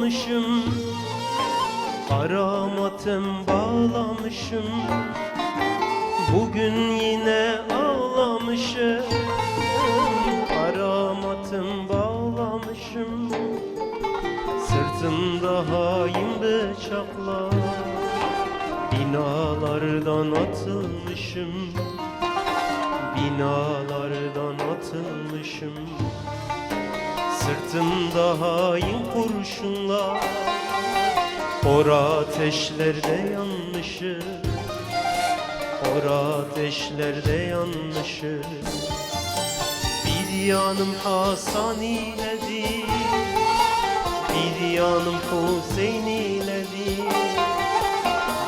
almışım, kara matem bağlamışım. Bugün yine ağlamışım, kara matem bağlamışım. Sırtımda hain bıçaklar, binalardan atılmışım, binalardan atılmışım. Sırtımda hain kurşunlar, or ateşlerde yanmışım, or ateşlerde yanmışım. Bir yanım Hasani'ledir, bir yanım Hüseyin'iledir.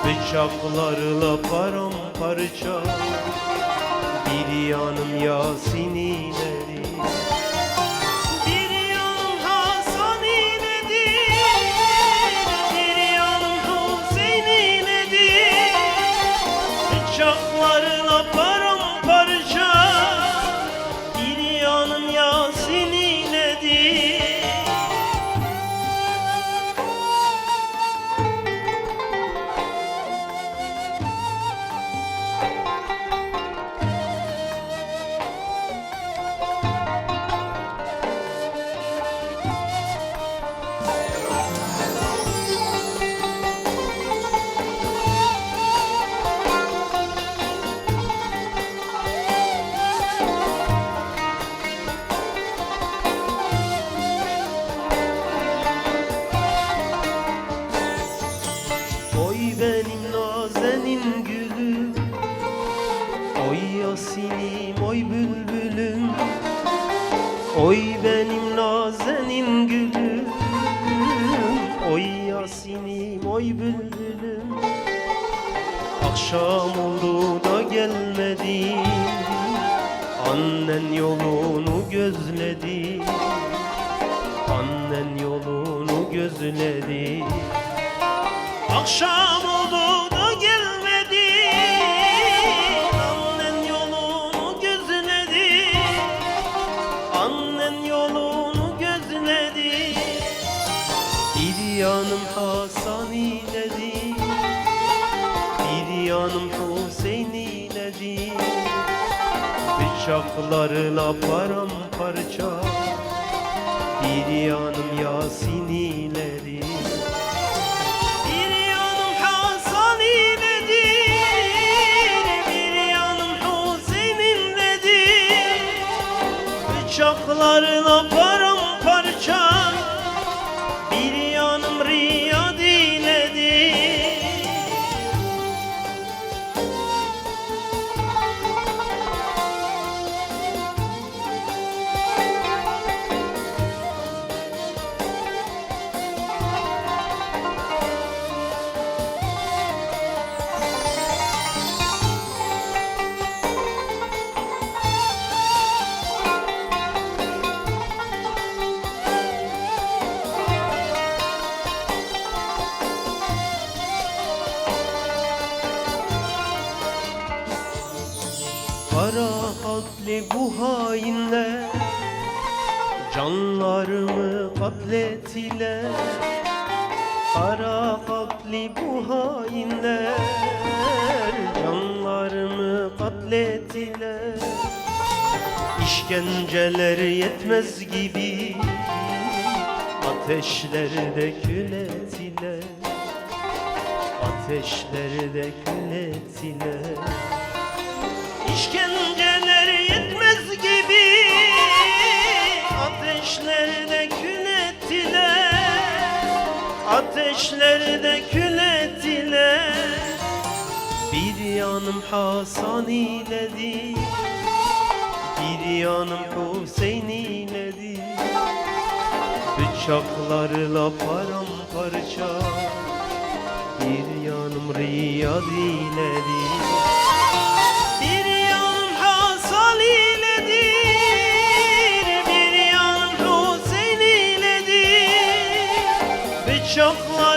Bıçaklarla paramparça, bir yanım Yasin'iledir. Bıçaklarla paramparça, bir yanım Yasin iledir. Benim nazenin gülüm, oy Yasin'im, oy bülbülüm. Oy benim nazenin gülüm, oy Yasin'im, oy bülbülüm. Akşam oldu da gelmedin, annen yolunu gözledi, annen yolunu gözledi. Akşam oldu da gelmedi, annen yolunu gözledi, annen yolunu gözledi. Bir yanım Hasani'ledir, bir yanım Hüseyin'iledir. Bıçaklarla paramparça, bir yanım Yasin'iledir. Bıçaklarla paramparça, bir yanım Riyad iledir. Kara kalpli bu hainler canlarımı katlettiler. Kara kalpli bu hainler canlarımı katlettiler. İşkenceler yetmez gibi ateşlerde kül ettiler, ateşlerde kül ettiler. İşkenceler yetmez gibi ateşlerde kül ettiler, ateşlerde kül ettiler. Bir yanım Hasani'ledir, bir yanım Hüseyin'iledir. Bıçaklarla paramparça, bir yanım Riyad iledir. Bıçaklar